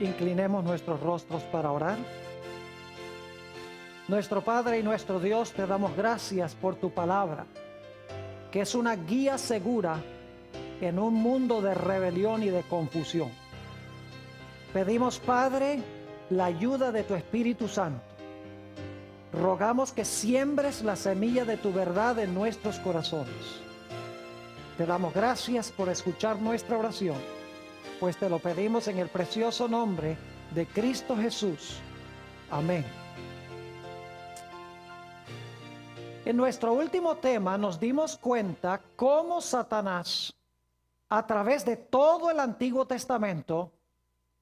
Inclinemos nuestros rostros para orar. Nuestro Padre y nuestro Dios, te damos gracias por tu palabra, que es una guía segura en un mundo de rebelión y de confusión. Pedimos, Padre, la ayuda de tu Espíritu Santo. Rogamos que siembres la semilla de tu verdad en nuestros corazones. Te damos gracias por escuchar nuestra oración, pues te lo pedimos en el precioso nombre de Cristo Jesús. Amén. En nuestro último tema nos dimos cuenta cómo Satanás, a través de todo el Antiguo Testamento,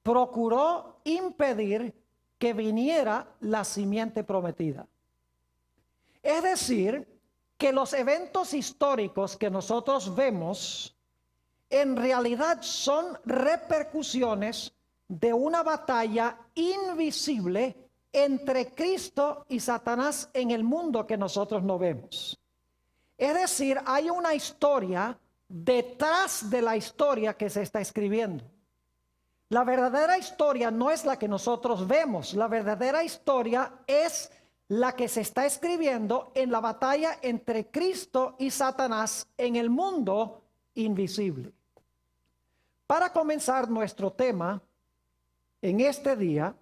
procuró impedir que viniera la simiente prometida. Es decir, que los eventos históricos que nosotros vemos en realidad son repercusiones de una batalla invisible entre Cristo y Satanás en el mundo que nosotros no vemos. Es decir, hay una historia detrás de la historia que se está escribiendo. La verdadera historia no es la que nosotros vemos. La verdadera historia es la que se está escribiendo en la batalla entre Cristo y Satanás en el mundo invisible. Para comenzar nuestro tema en este día,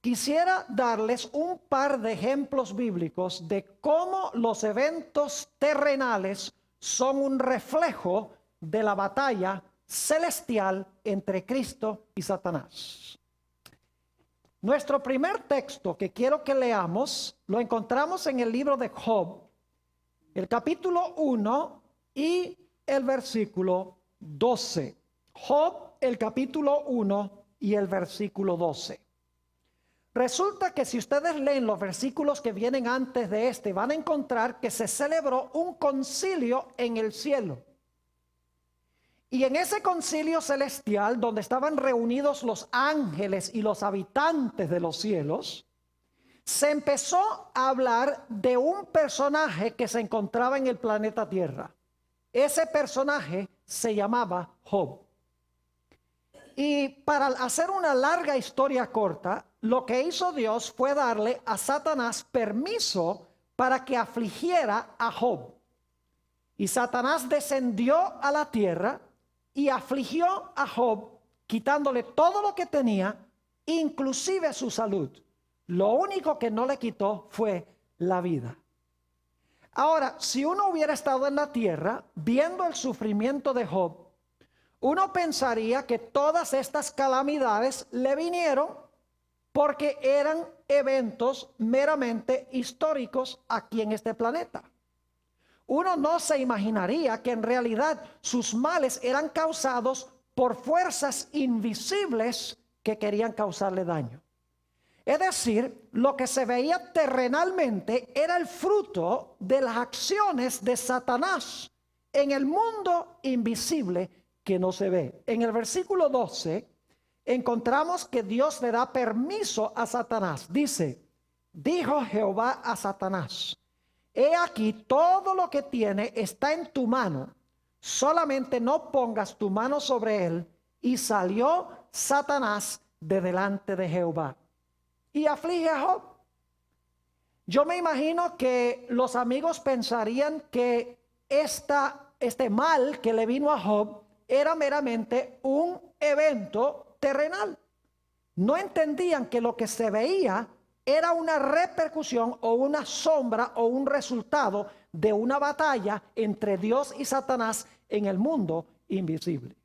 quisiera darles un par de ejemplos bíblicos de cómo los eventos terrenales son un reflejo de la batalla celestial entre Cristo y Satanás. Nuestro primer texto que quiero que leamos lo encontramos en el libro de Job, el capítulo 1 y el versículo 12. Job, el capítulo 1 y el versículo 12. Resulta que si ustedes leen los versículos que vienen antes de este, van a encontrar que se celebró un concilio en el cielo. Y en ese concilio celestial, donde estaban reunidos los ángeles y los habitantes de los cielos, se empezó a hablar de un personaje que se encontraba en el planeta Tierra. Ese personaje se llamaba Job. Y para hacer una larga historia corta, lo que hizo Dios fue darle a Satanás permiso para que afligiera a Job. Y Satanás descendió a la tierra y afligió a Job, quitándole todo lo que tenía, inclusive su salud. Lo único que no le quitó fue la vida. Ahora, si uno hubiera estado en la tierra viendo el sufrimiento de Job, uno pensaría que todas estas calamidades le vinieron porque eran eventos meramente históricos aquí en este planeta. Uno no se imaginaría que en realidad sus males eran causados por fuerzas invisibles que querían causarle daño. Es decir, lo que se veía terrenalmente era el fruto de las acciones de Satanás en el mundo invisible que no se ve. En el versículo 12 encontramos que Dios le da permiso a Satanás. Dice, dijo Jehová a Satanás: he aquí, todo lo que tiene está en tu mano, solamente no pongas tu mano sobre él. Y salió Satanás de delante de Jehová y aflige a Job. Yo me imagino que los amigos pensarían que este mal que le vino a Job era meramente un evento terrenal. No entendían que lo que se veía era una repercusión o una sombra o un resultado de una batalla entre Dios y Satanás en el mundo invisible.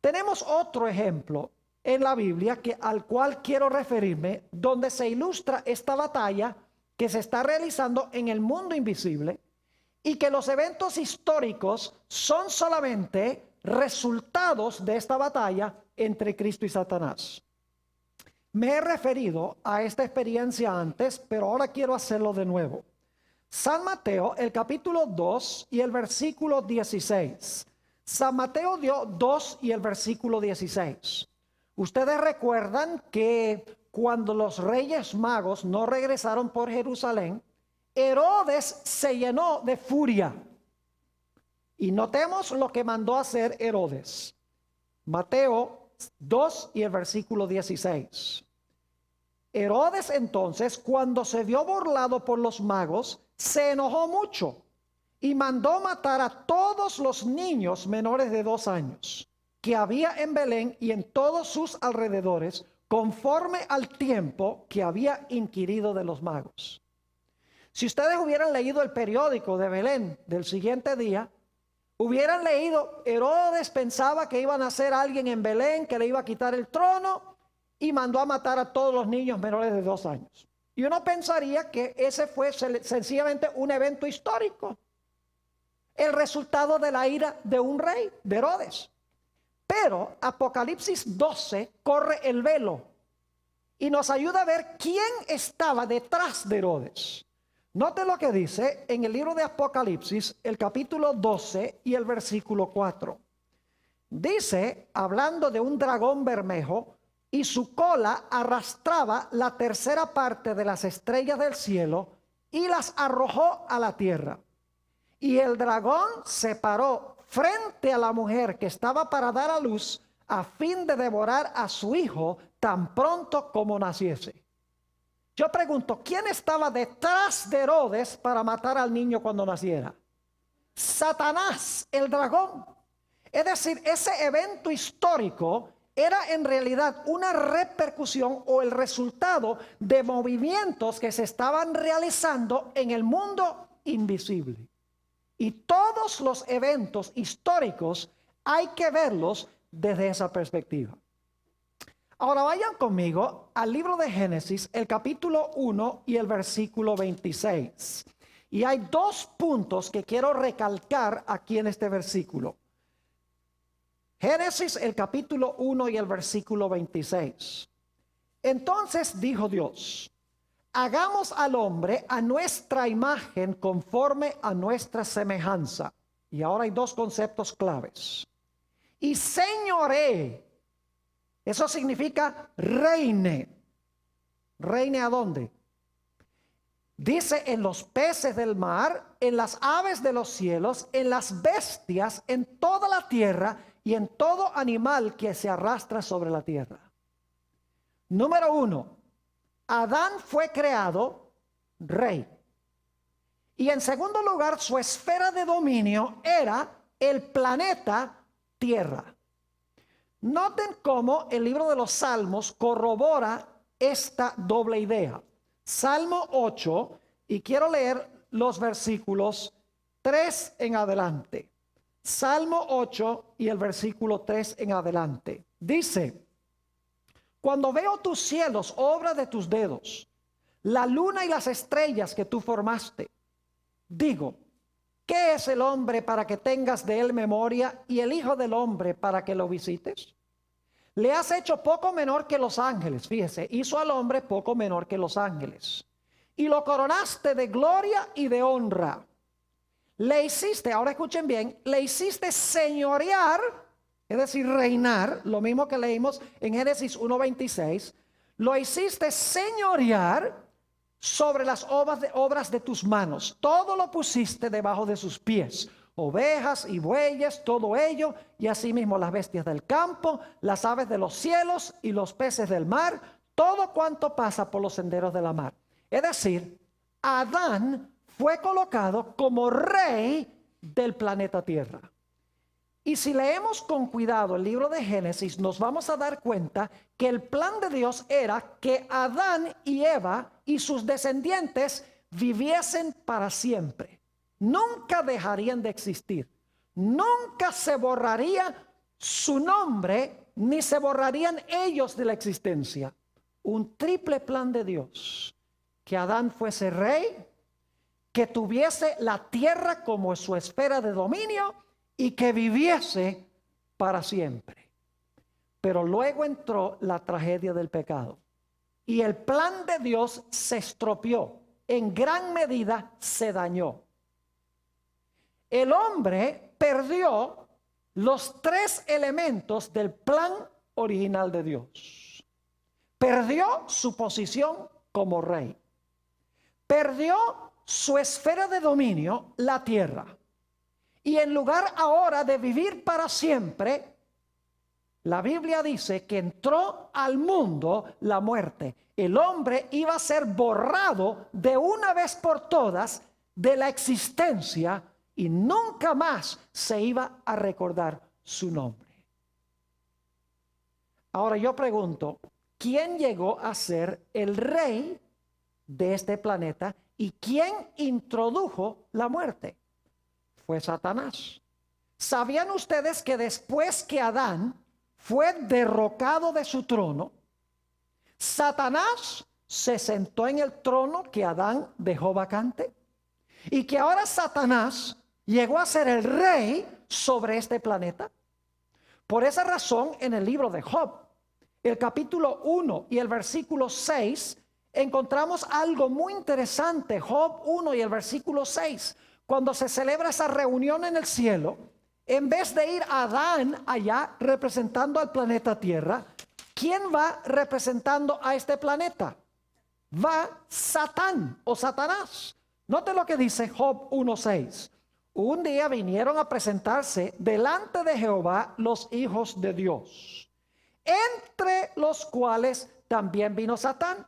Tenemos otro ejemplo en la Biblia al cual quiero referirme, donde se ilustra esta batalla que se está realizando en el mundo invisible y que los eventos históricos son solamente resultados de esta batalla entre Cristo y Satanás. Me he referido a esta experiencia antes, pero ahora quiero hacerlo de nuevo. San Mateo, el capítulo 2 y el versículo 16. San Mateo 2 y el versículo 16. Ustedes recuerdan que cuando los reyes magos no regresaron por Jerusalén, Herodes se llenó de furia. Y notemos lo que mandó hacer Herodes. Mateo 2 y el versículo 16. Herodes entonces, cuando se vio burlado por los magos, se enojó mucho y mandó matar a todos los niños menores de 2 años que había en Belén y en todos sus alrededores, conforme al tiempo que había inquirido de los magos. Si ustedes hubieran leído el periódico de Belén del siguiente día, hubieran leído: Herodes pensaba que iba a nacer alguien en Belén que le iba a quitar el trono y mandó a matar a todos los niños menores de 2 años. Y uno pensaría que ese fue sencillamente un evento histórico, el resultado de la ira de un rey, de Herodes. Pero Apocalipsis 12 corre el velo y nos ayuda a ver quién estaba detrás de Herodes. Note lo que dice en el libro de Apocalipsis, el capítulo 12 y el versículo 4. Dice, hablando de un dragón bermejo, y su cola arrastraba la tercera parte de las estrellas del cielo y las arrojó a la tierra. Y el dragón se paró frente a la mujer que estaba para dar a luz, a fin de devorar a su hijo tan pronto como naciese. Yo pregunto, ¿quién estaba detrás de Herodes para matar al niño cuando naciera? Satanás, el dragón. Es decir, ese evento histórico era en realidad una repercusión o el resultado de movimientos que se estaban realizando en el mundo invisible. Y todos los eventos históricos hay que verlos desde esa perspectiva. Ahora vayan conmigo al libro de Génesis, el capítulo 1 y el versículo 26. Y hay 2 puntos que quiero recalcar aquí en este versículo. Génesis, el capítulo 1 y el versículo 26. Entonces dijo Dios: hagamos al hombre a nuestra imagen, conforme a nuestra semejanza. Y ahora hay 2 conceptos claves. Y señoree. Eso significa reine. ¿Reine a dónde? Dice: en los peces del mar, en las aves de los cielos, en las bestias, en toda la tierra y en todo animal que se arrastra sobre la tierra. Número 1. Adán fue creado rey. Y en segundo lugar, su esfera de dominio era el planeta Tierra. Noten cómo el libro de los Salmos corrobora esta doble idea. Salmo 8, y quiero leer los versículos 3 en adelante. Salmo 8 y el versículo 3 en adelante. Dice: cuando veo tus cielos, obra de tus dedos, la luna y las estrellas que tú formaste, digo, ¿qué es el hombre para que tengas de él memoria, y el hijo del hombre para que lo visites? Le has hecho poco menor que los ángeles. Fíjese, hizo al hombre poco menor que los ángeles, y lo coronaste de gloria y de honra. Le hiciste, ahora escuchen bien, le hiciste señorear, es decir, reinar, lo mismo que leímos en Génesis 1:26. Lo hiciste señorear sobre las obras de tus manos. Todo lo pusiste debajo de sus pies. Ovejas y bueyes, todo ello, y asimismo las bestias del campo, las aves de los cielos y los peces del mar, todo cuanto pasa por los senderos de la mar. Es decir, Adán fue colocado como rey del planeta Tierra. Y si leemos con cuidado el libro de Génesis, nos vamos a dar cuenta que el plan de Dios era que Adán y Eva y sus descendientes viviesen para siempre. Nunca dejarían de existir. Nunca se borraría su nombre, ni se borrarían ellos de la existencia. Un triple plan de Dios: que Adán fuese rey, que tuviese la tierra como su esfera de dominio y que viviese para siempre. Pero luego entró la tragedia del pecado y el plan de Dios se estropeó, en gran medida se dañó. El hombre perdió los 3 elementos del plan original de Dios. Perdió su posición como rey. Perdió su esfera de dominio, la tierra. Y en lugar ahora de vivir para siempre, La Biblia dice que entró al mundo la muerte. El hombre iba a ser borrado de una vez por todas de la existencia y nunca más se iba a recordar su nombre. Ahora yo pregunto, ¿quién llegó a ser el rey de este planeta y quién introdujo la muerte? Fue Satanás. ¿Sabían ustedes que después que Adán fue derrocado de su trono, Satanás se sentó en el trono que Adán dejó vacante? Y que ahora Satanás llegó a ser el rey sobre este planeta. Por esa razón, en el libro de Job, el capítulo 1 y el versículo 6, encontramos algo muy interesante. Job 1 y el versículo 6, cuando se celebra esa reunión en el cielo, en vez de ir Adán allá representando al planeta Tierra, ¿quién va representando a este planeta? Va Satán o Satanás. Note lo que dice Job 1:6. Un día vinieron a presentarse delante de Jehová los hijos de Dios, entre los cuales también vino Satán.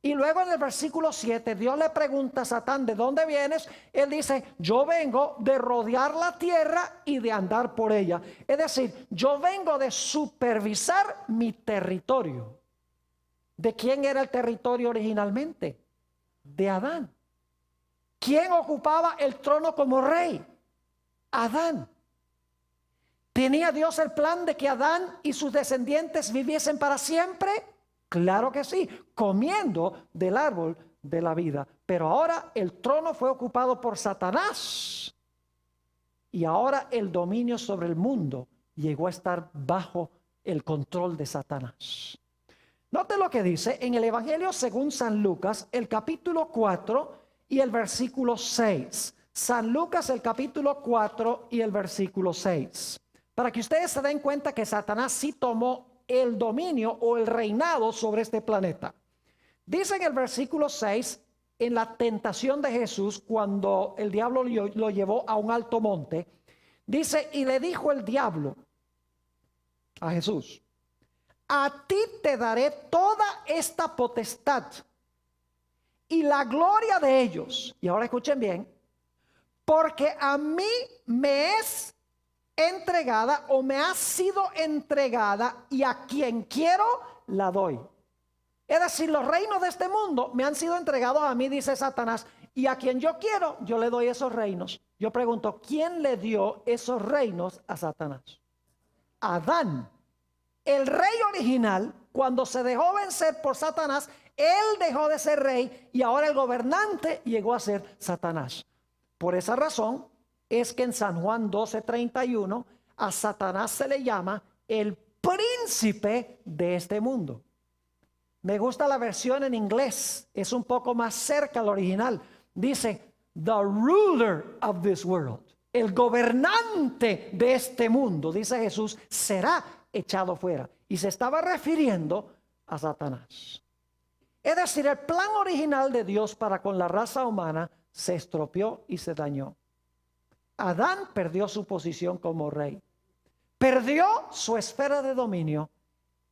Y luego en el versículo 7, Dios le pregunta a Satán, ¿de dónde vienes? Él dice, yo vengo de rodear la tierra y de andar por ella. Es decir, yo vengo de supervisar mi territorio. ¿De quién era el territorio originalmente? De Adán. ¿Quién ocupaba el trono como rey? Adán. ¿Tenía Dios el plan de que Adán y sus descendientes viviesen para siempre? Claro que sí, comiendo del árbol de la vida. Pero ahora el trono fue ocupado por Satanás. Y ahora el dominio sobre el mundo llegó a estar bajo el control de Satanás. Note lo que dice en el Evangelio según San Lucas, el capítulo 4 y el versículo 6. San Lucas, el capítulo 4 y el versículo 6. Para que ustedes se den cuenta que Satanás sí tomó el dominio o el reinado sobre este planeta. Dice en el versículo 6, en la tentación de Jesús, cuando el diablo lo llevó a un alto monte, dice, y le dijo el diablo a Jesús, a ti te daré toda esta potestad y la gloria de ellos. Y ahora escuchen bien, porque a mí me es entregada o me ha sido entregada y a quien quiero la doy. Es decir, los reinos de este mundo me han sido entregados a mí, dice Satanás, y a quien yo quiero, yo le doy esos reinos. Yo pregunto, ¿quién le dio esos reinos a Satanás? Adán. El rey original, cuando se dejó vencer por Satanás, él dejó de ser rey y ahora el gobernante llegó a ser Satanás. Por esa razón es que en San Juan 12:31 a Satanás se le llama el príncipe de este mundo. Me gusta la versión en inglés, es un poco más cerca al original. Dice, the ruler of this world. El gobernante de este mundo, dice Jesús, será echado fuera. Y se estaba refiriendo a Satanás. Es decir, el plan original de Dios para con la raza humana se estropeó y se dañó. Adán perdió su posición como rey. Perdió su esfera de dominio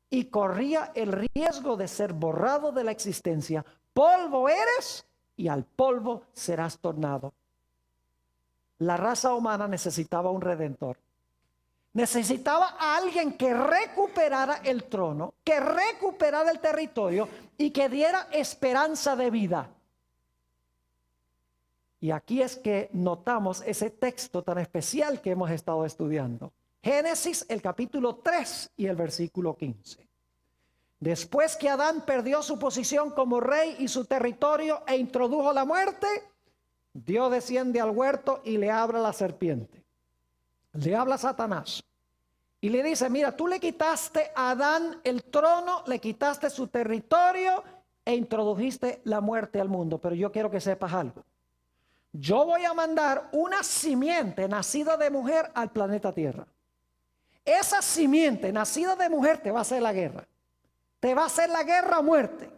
y corría el riesgo de ser borrado de la existencia. Polvo eres y al polvo serás tornado. La raza humana necesitaba un redentor. Necesitaba a alguien que recuperara el trono, que recuperara el territorio y que diera esperanza de vida. Y aquí es que notamos ese texto tan especial que hemos estado estudiando. Génesis, el capítulo 3 y el versículo 15. Después que Adán perdió su posición como rey y su territorio e introdujo la muerte, Dios desciende al huerto y le habla a la serpiente. Le habla a Satanás y le dice, mira, tú le quitaste a Adán el trono, le quitaste su territorio e introdujiste la muerte al mundo. Pero yo quiero que sepas algo. Yo voy a mandar una simiente nacida de mujer al planeta Tierra. Esa simiente nacida de mujer te va a hacer la guerra. Te va a hacer la guerra a muerte.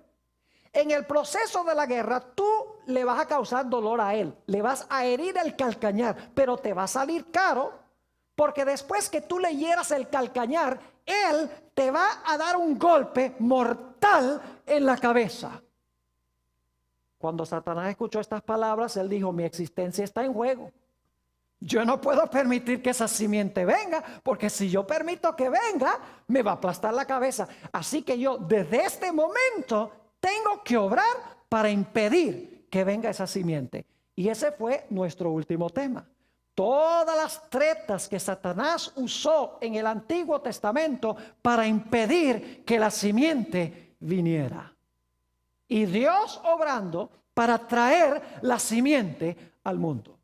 En el proceso de la guerra, tú le vas a causar dolor a él. Le vas a herir el calcañar, pero te va a salir caro. Porque después que tú le hieras el calcañar, Él te va a dar un golpe mortal en la cabeza. Cuando Satanás escuchó estas palabras, él dijo, mi existencia está en juego. Yo no puedo permitir que esa simiente venga, porque si yo permito que venga, me va a aplastar la cabeza. Así que yo desde este momento tengo que obrar para impedir que venga esa simiente. Y ese fue nuestro último tema. Todas las tretas que Satanás usó en el Antiguo Testamento para impedir que la simiente viniera. Y Dios obrando para traer la simiente al mundo.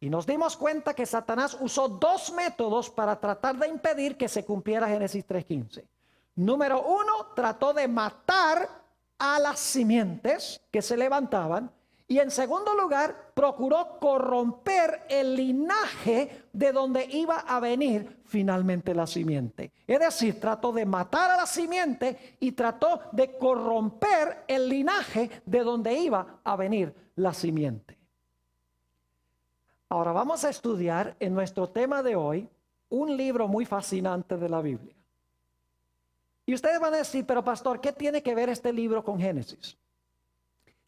Y nos dimos cuenta que Satanás usó dos métodos para tratar de impedir que se cumpliera Génesis 3:15. Número uno, trató de matar a las simientes que se levantaban. Y en segundo lugar, procuró corromper el linaje de donde iba a venir finalmente la simiente. Es decir, trató de matar a la simiente y trató de corromper el linaje de donde iba a venir la simiente. Ahora vamos a estudiar en nuestro tema de hoy un libro muy fascinante de la Biblia. Y ustedes van a decir, pero pastor, ¿qué tiene que ver este libro con Génesis?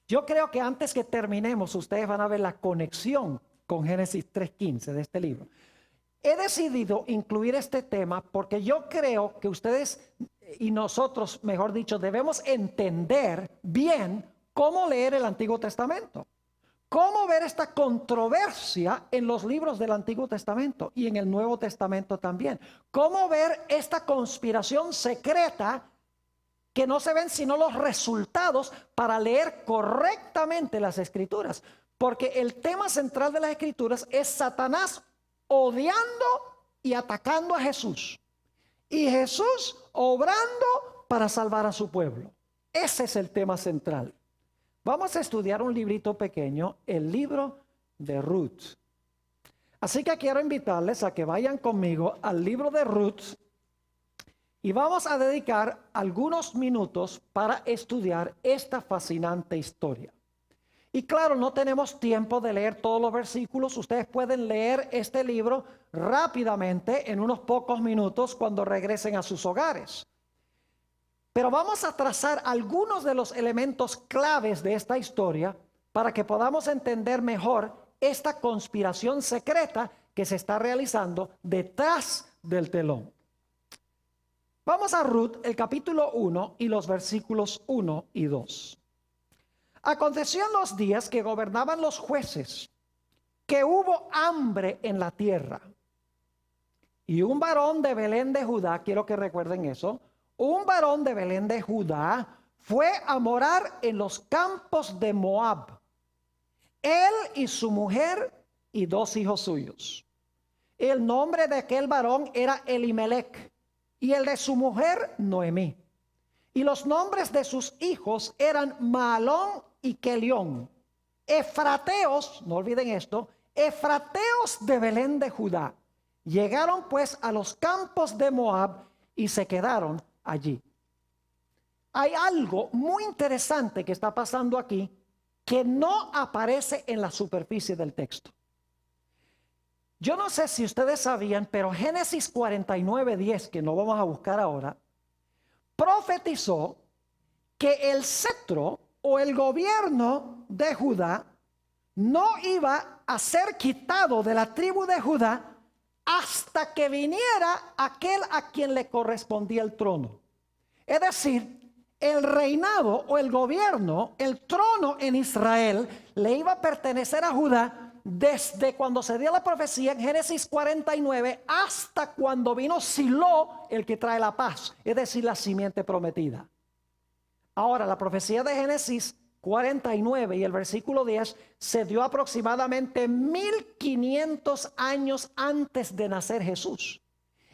Yo creo que antes que terminemos, ustedes van a ver la conexión con Génesis 3:15 de este libro. He decidido incluir este tema porque yo creo que ustedes y nosotros, mejor dicho, debemos entender bien cómo leer el Antiguo Testamento. Cómo ver esta controversia en los libros del Antiguo Testamento y en el Nuevo Testamento también. Cómo ver esta conspiración secreta que no se ven sino los resultados para leer correctamente las Escrituras. Porque el tema central de las Escrituras es Satanás odiando y atacando a Jesús. Y Jesús obrando para salvar a su pueblo. Ese es el tema central. Vamos a estudiar un librito pequeño, el libro de Ruth. Así que quiero invitarles a que vayan conmigo al libro de Ruth y vamos a dedicar algunos minutos para estudiar esta fascinante historia. Y claro, no tenemos tiempo de leer todos los versículos. Ustedes pueden leer este libro rápidamente en unos pocos minutos cuando regresen a sus hogares. Pero vamos a trazar algunos de los elementos claves de esta historia para que podamos entender mejor esta conspiración secreta que se está realizando detrás del telón. Vamos a Ruth, el capítulo 1 y los versículos 1 y 2. Aconteció en los días que gobernaban los jueces, que hubo hambre en la tierra. Y un varón de Belén de Judá, quiero que recuerden eso, un varón de Belén de Judá fue a morar en los campos de Moab. Él y su mujer y 2 hijos suyos. El nombre de aquel varón era Elimelech y el de su mujer Noemí. Y los nombres de sus hijos eran Mahalón y Kelión. Efrateos, no olviden esto, efrateos de Belén de Judá. Llegaron pues a los campos de Moab y se quedaron allí. Hay algo muy interesante que está pasando aquí que no aparece en la superficie del texto. Yo no sé si ustedes sabían, pero Génesis 49:10, que no vamos a buscar ahora, profetizó que el cetro o el gobierno de Judá no iba a ser quitado de la tribu de Judá hasta que viniera aquel a quien le correspondía el trono. Es decir, el reinado o el gobierno, el trono en Israel le iba a pertenecer a Judá desde cuando se dio la profecía en Génesis 49 hasta cuando vino Silo, el que trae la paz, es decir, la simiente prometida. Ahora, la profecía de Génesis 49 y el versículo 10 se dio aproximadamente 1500 años antes de nacer Jesús.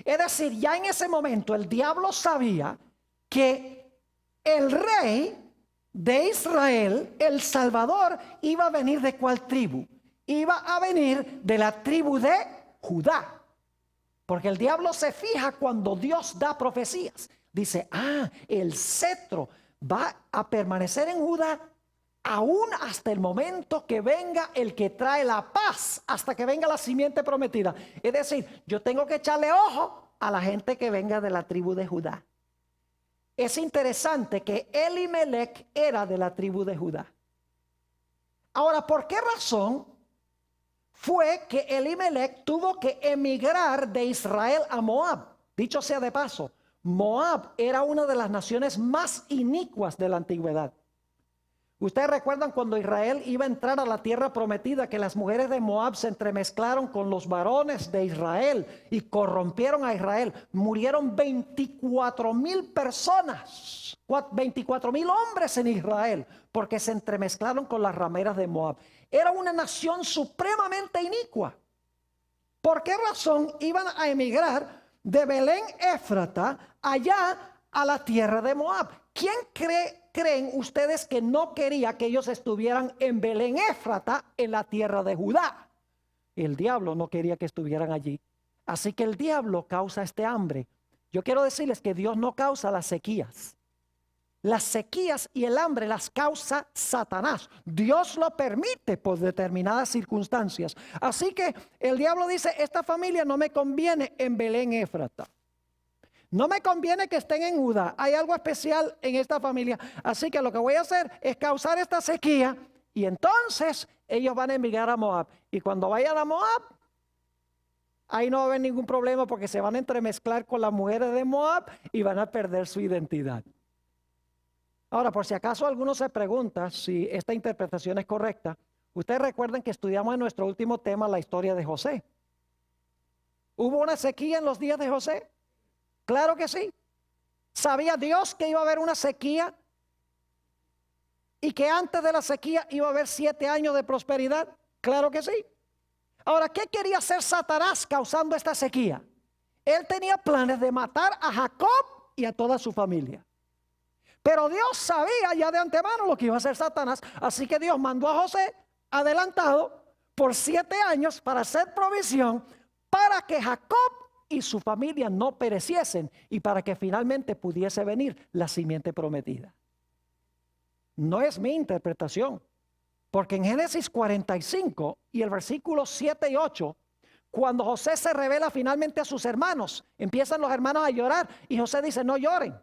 Es decir, ya en ese momento el diablo sabía que el rey de Israel, el Salvador, iba a venir de cuál tribu. Iba a venir de la tribu de Judá. Porque el diablo se fija cuando Dios da profecías. Dice, el cetro va a permanecer en Judá aún hasta el momento que venga el que trae la paz, hasta que venga la simiente prometida. Es decir, yo tengo que echarle ojo a la gente que venga de la tribu de Judá. Es interesante que Elimelech era de la tribu de Judá. Ahora, ¿por qué razón fue que Elimelech tuvo que emigrar de Israel a Moab? Dicho sea de paso, Moab era una de las naciones más inicuas de la antigüedad. Ustedes recuerdan cuando Israel iba a entrar a la tierra prometida, que las mujeres de Moab se entremezclaron con los varones de Israel y corrompieron a Israel. Murieron 24,000 personas, 24,000 hombres en Israel, porque se entremezclaron con las rameras de Moab. Era una nación supremamente inicua. ¿Por qué razón iban a emigrar de Belén Éfrata allá a la tierra de Moab? ¿Quién creen ustedes que no quería que ellos estuvieran en Belén Éfrata, en la tierra de Judá? El diablo no quería que estuvieran allí. Así que el diablo causa este hambre. Yo quiero decirles que Dios no causa las sequías. Las sequías y el hambre las causa Satanás. Dios lo permite por determinadas circunstancias. Así que el diablo dice, esta familia no me conviene en Belén Éfrata. No me conviene que estén en Judá. Hay algo especial en esta familia. Así que lo que voy a hacer es causar esta sequía. Y entonces ellos van a emigrar a Moab. Y cuando vayan a Moab, ahí no va a haber ningún problema, porque se van a entremezclar con las mujeres de Moab y van a perder su identidad. Ahora, por si acaso alguno se pregunta si esta interpretación es correcta, ustedes recuerden que estudiamos en nuestro último tema la historia de José. ¿Hubo una sequía en los días de José? Claro que sí. ¿Sabía Dios que iba a haber una sequía? Y que antes de la sequía iba a haber 7 años de prosperidad. Claro que sí. Ahora, ¿qué quería hacer Satanás causando esta sequía? Él tenía planes de matar a Jacob y a toda su familia. Pero Dios sabía ya de antemano lo que iba a hacer Satanás. Así que Dios mandó a José adelantado por 7 años para hacer provisión para que Jacob y su familia no pereciesen y para que finalmente pudiese venir la simiente prometida. No es mi interpretación, porque en Génesis 45 y el versículo 7 y 8, cuando José se revela finalmente a sus hermanos, empiezan los hermanos a llorar y José dice, no lloren,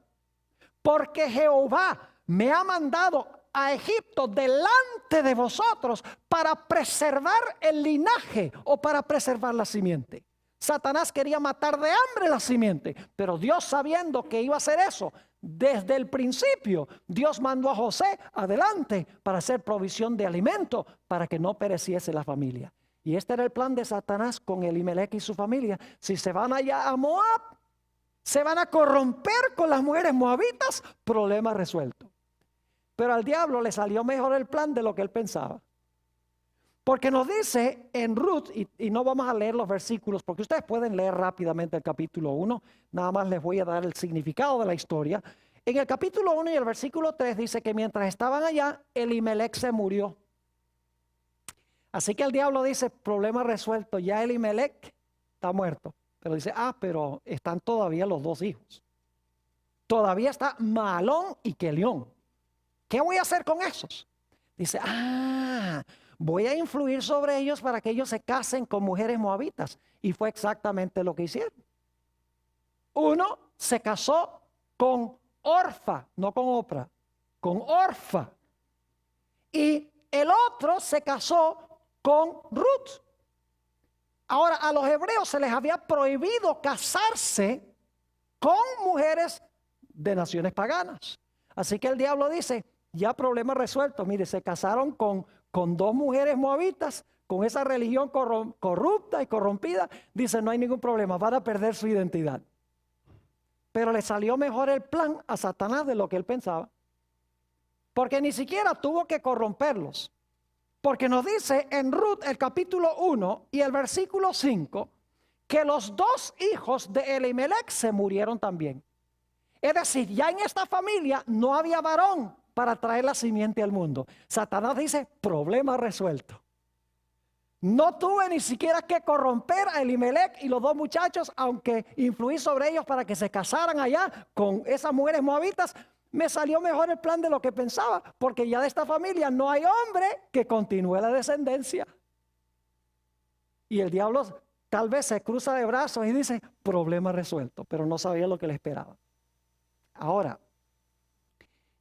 porque Jehová me ha mandado a Egipto delante de vosotros para preservar el linaje o para preservar la simiente. Satanás quería matar de hambre la simiente, pero Dios, sabiendo que iba a hacer eso, desde el principio, Dios mandó a José adelante para hacer provisión de alimento para que no pereciese la familia. Y este era el plan de Satanás con Elimelech y su familia. Si se van allá a Moab, se van a corromper con las mujeres moabitas, problema resuelto. Pero al diablo le salió mejor el plan de lo que él pensaba. Porque nos dice en Ruth, y no vamos a leer los versículos, porque ustedes pueden leer rápidamente el capítulo 1, nada más les voy a dar el significado de la historia. En el capítulo 1 y el versículo 3 dice que mientras estaban allá, Elimelech se murió. Así que el diablo dice, problema resuelto, ya Elimelech está muerto. Pero dice, pero están todavía los 2 hijos. Todavía está Mahalón y Kelión. ¿Qué voy a hacer con esos? Dice, voy a influir sobre ellos para que ellos se casen con mujeres moabitas. Y fue exactamente lo que hicieron. Uno se casó con Orfa, no con Oprah, con Orfa. Y el otro se casó con Ruth. Ahora, a los hebreos se les había prohibido casarse con mujeres de naciones paganas. Así que el diablo dice, ya problema resuelto. Mire, se casaron con 2 mujeres moabitas, con esa religión corrupta y corrompida. Dice, no hay ningún problema, van a perder su identidad. Pero le salió mejor el plan a Satanás de lo que él pensaba. Porque ni siquiera tuvo que corromperlos. Porque nos dice en Ruth el capítulo 1 y el versículo 5 que los 2 hijos de Elimelech se murieron también. Es decir, ya en esta familia no había varón para traer la simiente al mundo. Satanás dice, problema resuelto. No tuve ni siquiera que corromper a Elimelech y los 2 muchachos, aunque influí sobre ellos para que se casaran allá con esas mujeres moabitas. Me salió mejor el plan de lo que pensaba, porque ya de esta familia no hay hombre que continúe la descendencia. Y el diablo tal vez se cruza de brazos y dice, problema resuelto, pero no sabía lo que le esperaba. Ahora,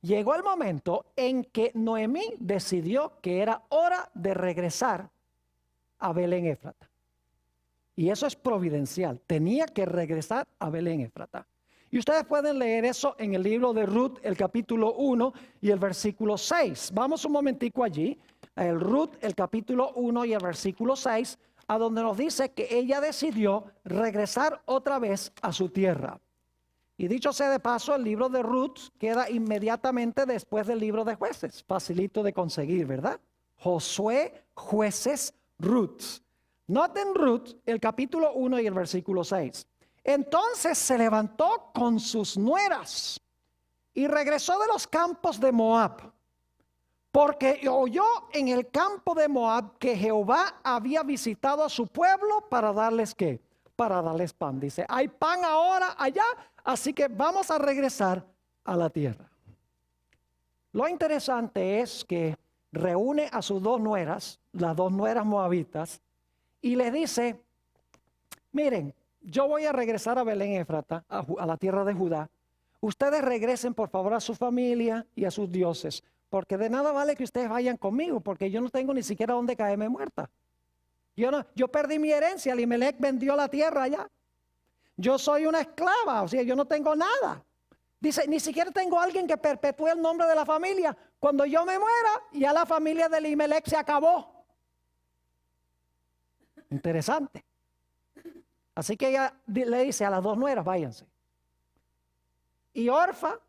llegó el momento en que Noemí decidió que era hora de regresar a Belén Éfrata. Y eso es providencial. Tenía que regresar a Belén Éfrata. Y ustedes pueden leer eso en el libro de Ruth, el capítulo 1 y el versículo 6. Vamos un momentico allí, el Ruth, el capítulo 1 y el versículo 6, a donde nos dice que ella decidió regresar otra vez a su tierra. Y dicho sea de paso, el libro de Ruth queda inmediatamente después del libro de Jueces. Facilito de conseguir, ¿verdad? Josué, Jueces, Ruth. Noten Ruth, el capítulo 1 y el versículo 6. Entonces se levantó con sus nueras y regresó de los campos de Moab, porque oyó en el campo de Moab que Jehová había visitado a su pueblo para darles ¿qué? Para darles pan. Dice, hay pan ahora allá, así que vamos a regresar a la tierra. Lo interesante es que reúne a sus dos nueras, las dos nueras moabitas, y les dice, miren, yo voy a regresar a Belén Éfrata, a la tierra de Judá. Ustedes regresen por favor a su familia y a sus dioses, porque de nada vale que ustedes vayan conmigo, porque yo no tengo ni siquiera dónde caerme muerta. Yo perdí mi herencia, Elimelech vendió la tierra allá. Yo soy una esclava, o sea, yo no tengo nada. Dice, ni siquiera tengo alguien que perpetúe el nombre de la familia. Cuando yo me muera, ya la familia de Elimelech se acabó. Interesante. Así que ella le dice a las dos nueras, váyanse. Y Orfa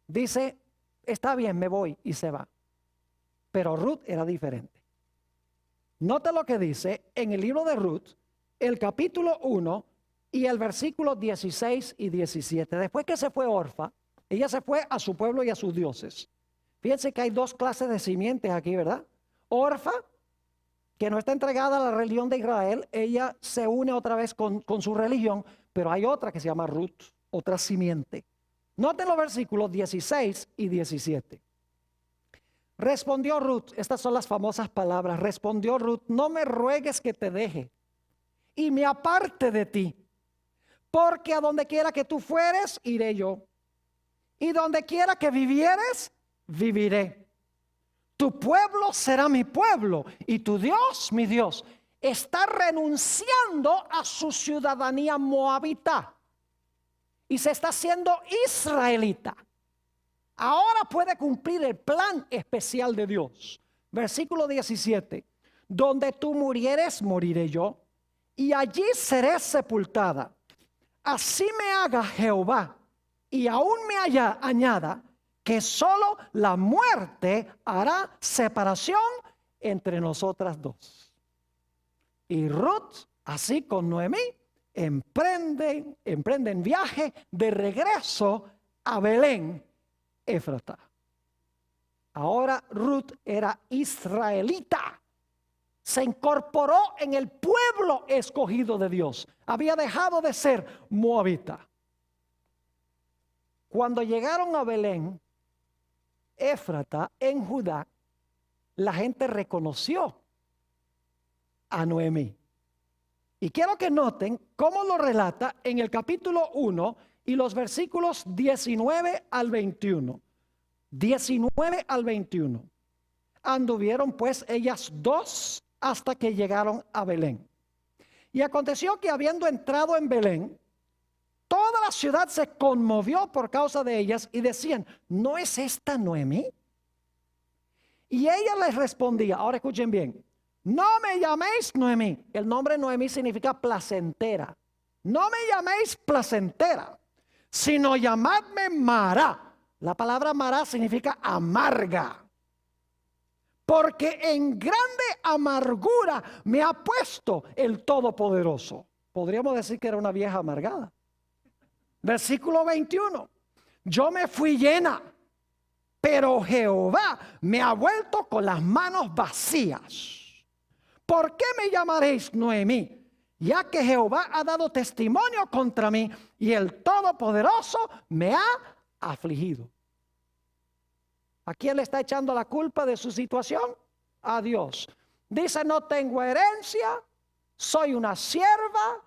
dice, está bien, me voy, y se va. Pero Ruth era diferente. Note lo que dice en el libro de Ruth, el capítulo 1 y el versículo 16 y 17. Después que se fue Orfa, ella se fue a su pueblo y a sus dioses. Fíjense que hay dos clases de simientes aquí, ¿verdad? Orfa, que no está entregada a la religión de Israel, ella se une otra vez con su religión, pero hay otra que se llama Ruth, otra simiente. Noten los versículos 16 y 17. Respondió Ruth, estas son las famosas palabras, respondió Ruth, no me ruegues que te deje y me aparte de ti, porque a donde quiera que tú fueres, iré yo, y donde quiera que vivieres, viviré. Tu pueblo será mi pueblo y tu Dios, mi Dios. Está renunciando a su ciudadanía moabita y se está haciendo israelita. Ahora puede cumplir el plan especial de Dios. Versículo 17. Donde tú murieres, moriré yo, y allí seré sepultada. Así me haga Jehová, y aún me añada, que solo la muerte hará separación entre nosotras dos. Y Ruth, así con Noemí, emprenden viaje de regreso a Belén Éfrata. Ahora Ruth era israelita. Se incorporó en el pueblo escogido de Dios. Había dejado de ser moabita. Cuando llegaron a Belén Éfrata en Judá, la gente reconoció a Noemí. Y quiero que noten cómo lo relata en el capítulo 1 y los versículos 19 al 21. 19 al 21. Anduvieron pues ellas dos hasta que llegaron a Belén. Y aconteció que habiendo entrado en Belén, toda la ciudad se conmovió por causa de ellas y decían, ¿no es esta Noemí? Y ella les respondía, ahora escuchen bien, no me llaméis Noemí. El nombre Noemí significa placentera. No me llaméis placentera, sino llamadme Mara. La palabra Mara significa amarga. Porque en grande amargura me ha puesto el Todopoderoso. Podríamos decir que era una vieja amargada. Versículo 21. Yo me fui llena, pero Jehová me ha vuelto con las manos vacías. ¿Por qué me llamaréis Noemí? Ya que Jehová ha dado testimonio contra mí y el Todopoderoso me ha afligido. ¿A quién le está echando la culpa de su situación? A Dios. Dice, no tengo herencia, soy una sierva,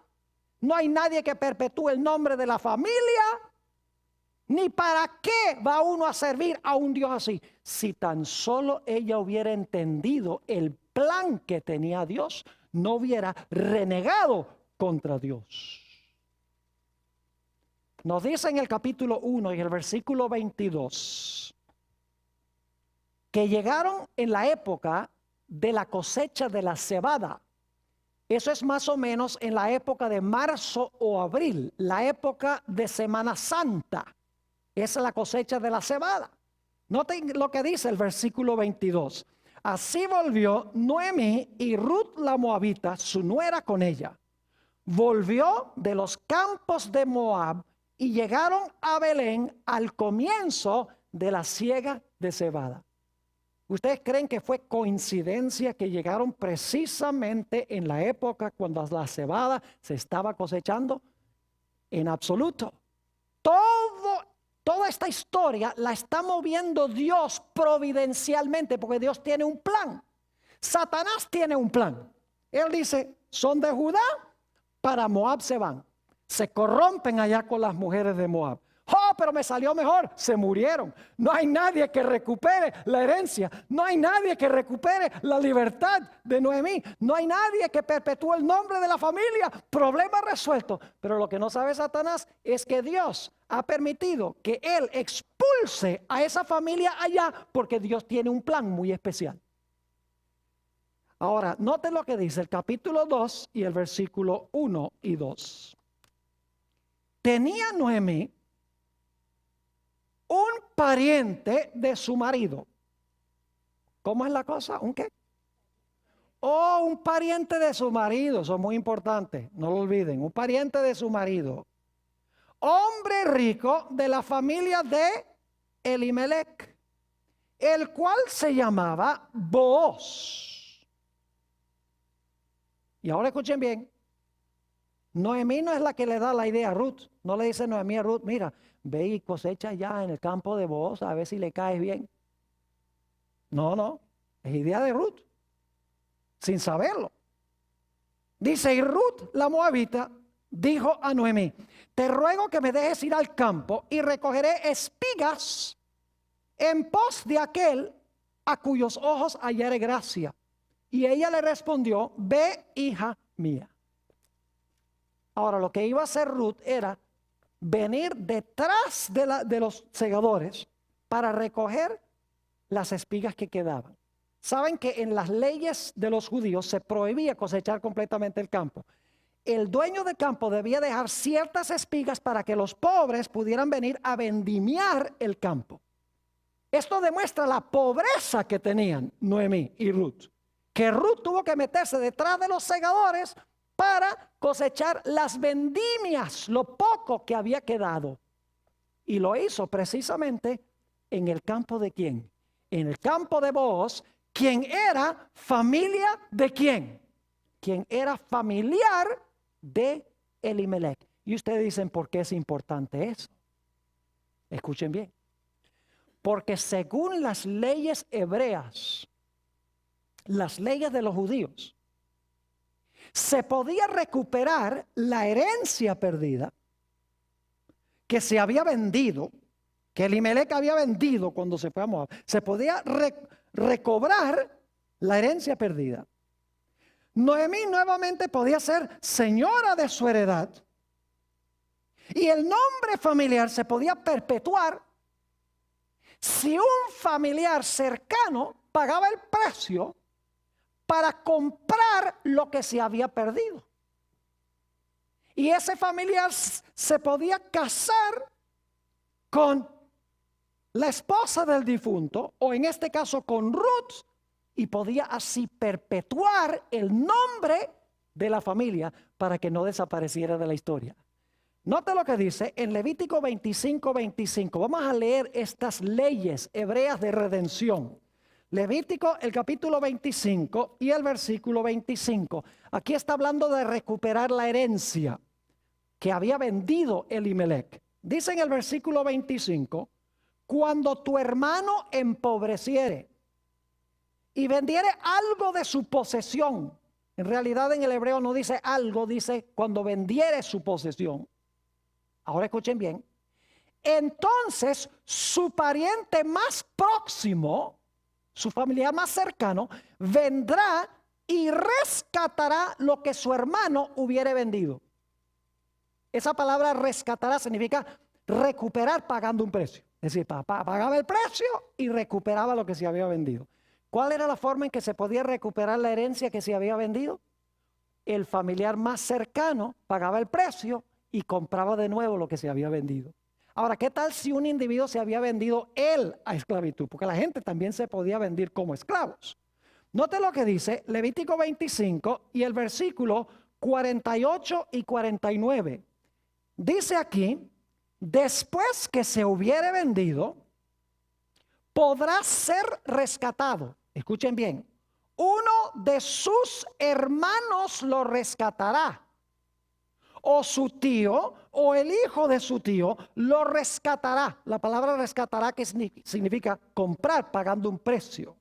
no hay nadie que perpetúe el nombre de la familia, ni para qué va uno a servir a un Dios así. Si tan solo ella hubiera entendido el plan que tenía Dios, no hubiera renegado contra Dios. Nos dice en el capítulo 1 y el versículo 22 que llegaron en la época de la cosecha de la cebada. Eso es más o menos en la época de marzo o abril, la época de Semana Santa. Esa es la cosecha de la cebada. Noten lo que dice el versículo 22. Así volvió Noemí y Ruth la moabita, su nuera, con ella. Volvió de los campos de Moab y llegaron a Belén al comienzo de la siega de cebada. ¿Ustedes creen que fue coincidencia que llegaron precisamente en la época cuando la cebada se estaba cosechando? En absoluto. Toda esta historia la está moviendo Dios providencialmente, porque Dios tiene un plan. Satanás tiene un plan. Él dice, son de Judá, para Moab se van. Se corrompen allá con las mujeres de Moab. Oh, pero me salió mejor. Se murieron. No hay nadie que recupere la herencia. No hay nadie que recupere la libertad de Noemí. No hay nadie que perpetúe el nombre de la familia. Problema resuelto. Pero lo que no sabe Satanás es que Dios ha permitido que él expulse a esa familia allá, porque Dios tiene un plan muy especial. Ahora, noten lo que dice el capítulo 2 y el versículo 1 y 2. Tenía Noemí un pariente de su marido. ¿Cómo es la cosa? ¿Un qué? Oh, un pariente de su marido. Eso es muy importante, no lo olviden. Un pariente de su marido. Hombre rico de la familia de Elimelech, el cual se llamaba Booz. Y ahora escuchen bien. Noemí no es la que le da la idea a Ruth. No le dice Noemí a Ruth, mira, ve y cosecha ya en el campo de Booz a ver si le caes bien. No, es idea de Ruth, sin saberlo. Dice, y Ruth la moabita dijo a Noemí, te ruego que me dejes ir al campo y recogeré espigas en pos de aquel a cuyos ojos hallare gracia. Y ella le respondió, ve, hija mía. Ahora, lo que iba a hacer Ruth era venir detrás de los segadores para recoger las espigas que quedaban. Saben que en las leyes de los judíos se prohibía cosechar completamente el campo. El dueño del campo debía dejar ciertas espigas para que los pobres pudieran venir a vendimiar el campo. Esto demuestra la pobreza que tenían Noemí y Ruth. Que Ruth tuvo que meterse detrás de los segadores para cosechar las vendimias, lo poco que había quedado. Y lo hizo precisamente en el campo de ¿quién? En el campo de Booz, quien era familia de ¿quién? Quien era familiar de Elimelech. Y ustedes dicen, ¿por qué es importante eso? Escuchen bien. Porque según las leyes hebreas, las leyes de los judíos, se podía recuperar la herencia perdida que se había vendido, que Elimelech había vendido cuando se fue a Moab. Se podía recobrar la herencia perdida. Noemí nuevamente podía ser señora de su heredad y el nombre familiar se podía perpetuar si un familiar cercano pagaba el precio para comprar lo que se había perdido. Y ese familiar se podía casar con la esposa del difunto, o en este caso con Ruth, y podía así perpetuar el nombre de la familia para que no desapareciera de la historia. Note lo que dice en Levítico 25:25. Vamos a leer estas leyes hebreas de redención. Levítico, el capítulo 25 y el versículo 25. Aquí está hablando de recuperar la herencia que había vendido Elimelech. Dice en el versículo 25, cuando tu hermano empobreciere y vendiere algo de su posesión, En realidad en el hebreo no dice algo, dice cuando vendiere su posesión. Ahora escuchen bien. Entonces su pariente más próximo, su familiar más cercano, vendrá y rescatará lo que su hermano hubiere vendido. Esa palabra rescatará significa recuperar pagando un precio. Es decir, pagaba el precio y recuperaba lo que se había vendido. ¿Cuál era la forma en que se podía recuperar la herencia que se había vendido? El familiar más cercano pagaba el precio y compraba de nuevo lo que se había vendido. Ahora, ¿qué tal si un individuo se había vendido él a esclavitud? Porque la gente también se podía vender como esclavos. Note lo que dice Levítico 25 y el versículo 48 y 49. Dice aquí, después que se hubiere vendido, podrá ser rescatado. Escuchen bien. Uno de sus hermanos lo rescatará. O su tío o el hijo de su tío lo rescatará. La palabra rescatará que significa comprar pagando un precio.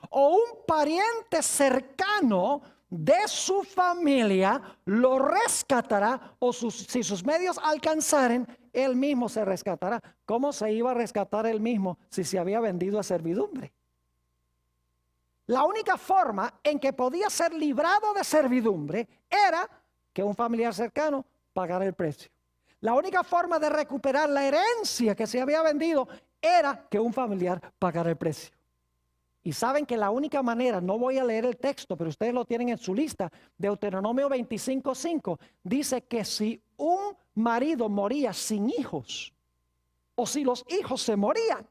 O un pariente cercano de su familia lo rescatará, o si sus medios alcanzaren, él mismo se rescatará. ¿Cómo se iba a rescatar él mismo si se había vendido a servidumbre? La única forma en que podía ser librado de servidumbre era que un familiar cercano pagara el precio. La única forma de recuperar la herencia que se había vendido era que un familiar pagara el precio. Y saben que la única manera, no voy a leer el texto, pero ustedes lo tienen en su lista, Deuteronomio 25:5, dice que si un marido moría sin hijos, o si los hijos se morían,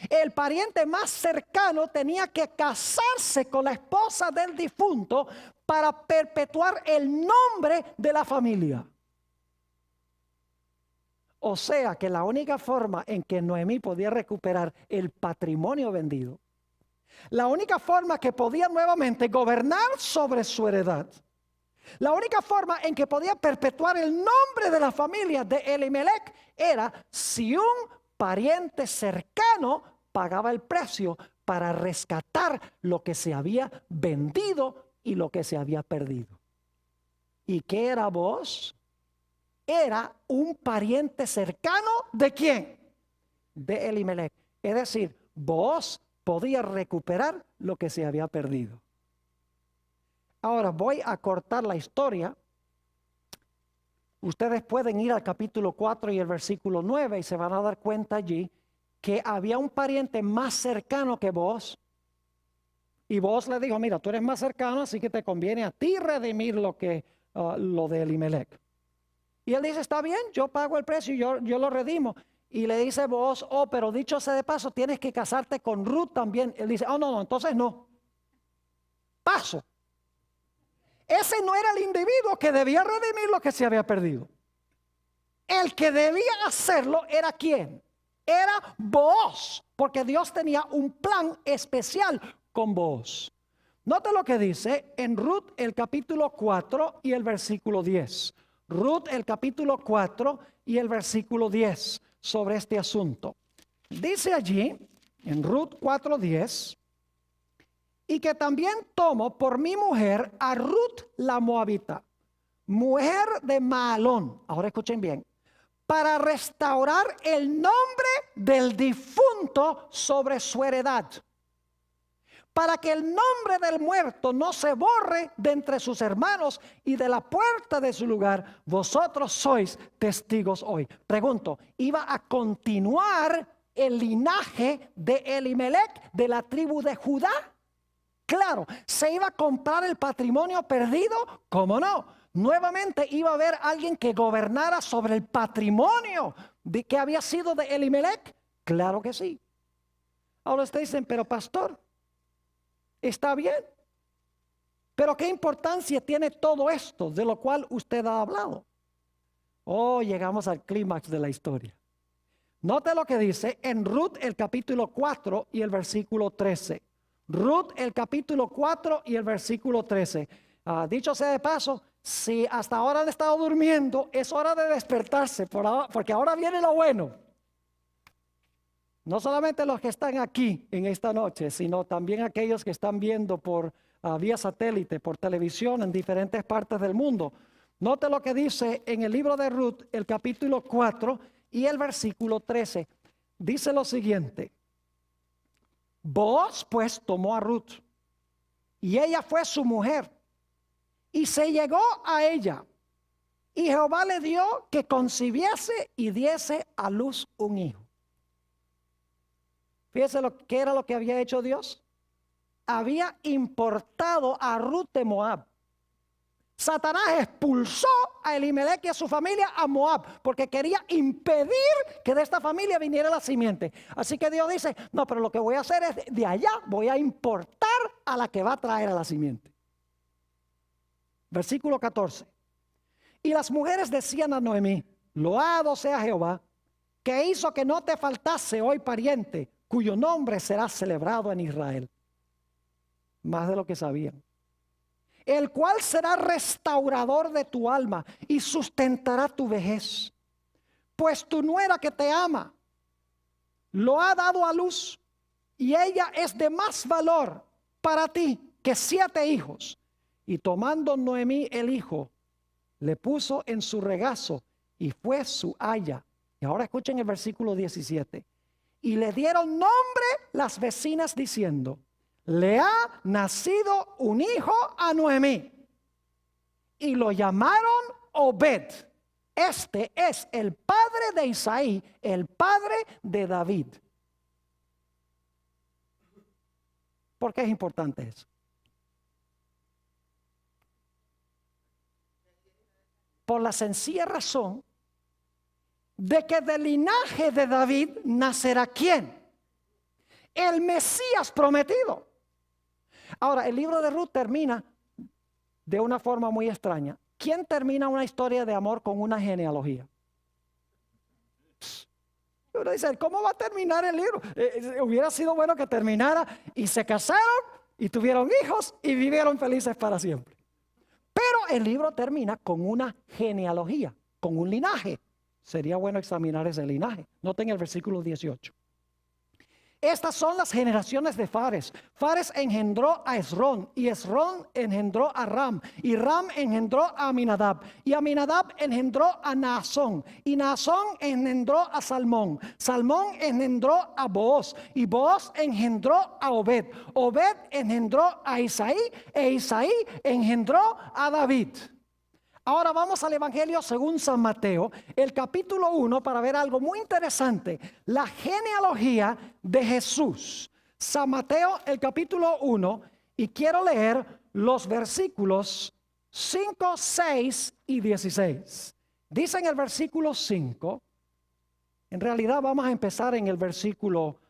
el pariente más cercano tenía que casarse con la esposa del difunto para perpetuar el nombre de la familia. O sea que la única forma en que Noemí podía recuperar el patrimonio vendido, la única forma que podía nuevamente gobernar sobre su heredad, la única forma en que podía perpetuar el nombre de la familia de Elimelech era si un pariente cercano pagaba el precio para rescatar lo que se había vendido y lo que se había perdido. ¿Y qué era Booz? Era un pariente cercano ¿de quién? De Elimelech. Es decir, Booz podía recuperar lo que se había perdido. Ahora voy a cortar la historia. Ustedes pueden ir al capítulo 4 y el versículo 9 y se van a dar cuenta allí que había un pariente más cercano que Booz. Y Booz le dijo, mira, tú eres más cercano, así que te conviene a ti redimir lo de Elimelech. Y él dice, está bien, yo pago el precio y yo lo redimo. Y le dice Booz, oh, pero dicho sea de paso, tienes que casarte con Ruth también. Él dice, oh, no, entonces no. Paso. Ese no era el individuo que debía redimir lo que se había perdido. El que debía hacerlo era ¿quién? Era Booz, porque Dios tenía un plan especial con Booz. Note lo que dice en Ruth el capítulo 4 y el versículo 10. Ruth el capítulo 4 y el versículo 10 sobre este asunto. Dice allí en Ruth 4:10, y que también tomo por mi mujer a Ruth la moabita, mujer de Mahalón. Ahora escuchen bien. Para restaurar el nombre del difunto sobre su heredad, para que el nombre del muerto no se borre de entre sus hermanos y de la puerta de su lugar. Vosotros sois testigos hoy. Pregunto, ¿iba a continuar el linaje de Elimelech de la tribu de Judá? Claro. ¿Se iba a comprar el patrimonio perdido? ¿Cómo no? Nuevamente iba a haber alguien que gobernara sobre el patrimonio de que había sido de Elimelech. Claro que sí. Ahora ustedes dicen, pero pastor, está bien, pero ¿qué importancia tiene todo esto de lo cual usted ha hablado? Oh, llegamos al clímax de la historia. Note lo que dice en Ruth el capítulo 4 y el versículo 13. Ruth el capítulo 4 y el versículo 13. Dicho sea de paso, si hasta ahora han estado durmiendo, es hora de despertarse, porque ahora viene lo bueno. No solamente los que están aquí en esta noche, sino también aquellos que están viendo por vía satélite, por televisión en diferentes partes del mundo. Note lo que dice en el libro de Ruth, el capítulo 4 y el versículo 13. Dice lo siguiente: Booz pues tomó a Ruth, y ella fue su mujer, y se llegó a ella. Y Jehová le dio que concibiese y diese a luz un hijo. Fíjese qué era lo que había hecho Dios. Había importado a Ruth de Moab. Satanás expulsó a Elimelech y a su familia a Moab porque quería impedir que de esta familia viniera la simiente. Así que Dios dice: no, pero lo que voy a hacer es de allá voy a importar a la que va a traer a la simiente. Versículo 14. Y las mujeres decían a Noemí: loado sea Jehová, que hizo que no te faltase hoy pariente, cuyo nombre será celebrado en Israel. Más de lo que sabían. El cual será restaurador de tu alma y sustentará tu vejez. Pues tu nuera que te ama lo ha dado a luz, y ella es de más valor para ti que 7 hijos. Y tomando Noemí el hijo, le puso en su regazo y fue su aya. Y ahora escuchen el versículo 17. Y le dieron nombre las vecinas diciendo: le ha nacido un hijo a Noemí. Y lo llamaron Obed. Este es el padre de Isaí, el padre de David. ¿Por qué es importante eso? Por la sencilla razón de que del linaje de David nacerá ¿quién? El Mesías prometido. Ahora, el libro de Ruth termina de una forma muy extraña. ¿Quién termina una historia de amor con una genealogía? Uno dice: ¿cómo va a terminar el libro? Hubiera sido bueno que terminara y se casaron y tuvieron hijos y vivieron felices para siempre. Pero el libro termina con una genealogía, con un linaje. Sería bueno examinar ese linaje. Noten el versículo 18. Estas son las generaciones de Fares. Fares engendró a Esrón, y Esrón engendró a Ram, y Ram engendró a Aminadab, y Aminadab engendró a Naasón, y Naasón engendró a Salmón, Salmón engendró a Booz, y Booz engendró a Obed, Obed engendró a Isaí, e Isaí engendró a David. Ahora vamos al Evangelio según San Mateo, el capítulo 1, para ver algo muy interesante. La genealogía de Jesús. San Mateo, el capítulo 1, y quiero leer los versículos 5, 6 y 16. Dice en el versículo 5, en realidad vamos a empezar en el versículo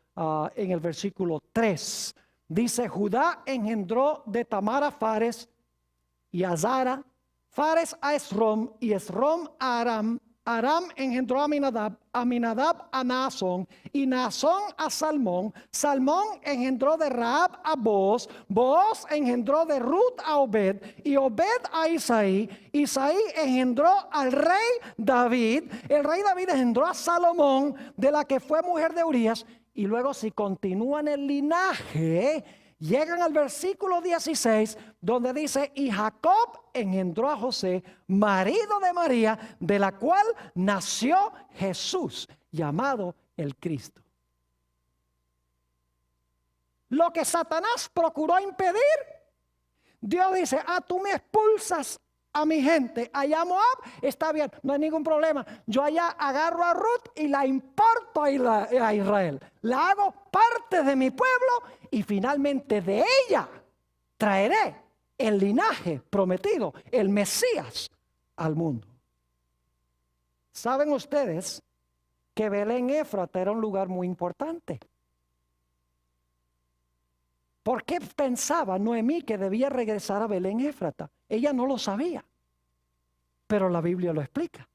3. Dice: Judá engendró de Tamar a Fares y a Zara, Fares a Esrom, y Esrom a Aram. Aram engendró a Aminadab, Aminadab a Naasón, y Naasón a Salmón. Salmón engendró de Rahab a Booz, Booz engendró de Ruth a Obed, y Obed a Isaí. Isaí engendró al rey David. El rey David engendró a Salomón, de la que fue mujer de Urías. Y luego, si continúan el linaje, llegan al versículo 16, donde dice: y Jacob engendró a José, marido de María, de la cual nació Jesús, llamado el Cristo. Lo que Satanás procuró impedir, Dios dice: tú me expulsas a mi gente allá a Moab, está bien, no hay ningún problema. Yo allá agarro a Ruth y la importo a Israel. La hago parte de mi pueblo y finalmente de ella traeré el linaje prometido, el Mesías, al mundo. ¿Saben ustedes que Belén Éfrata era un lugar muy importante? ¿Por qué pensaba Noemí que debía regresar a Belén Éfrata? Ella no lo sabía, pero la Biblia lo explica.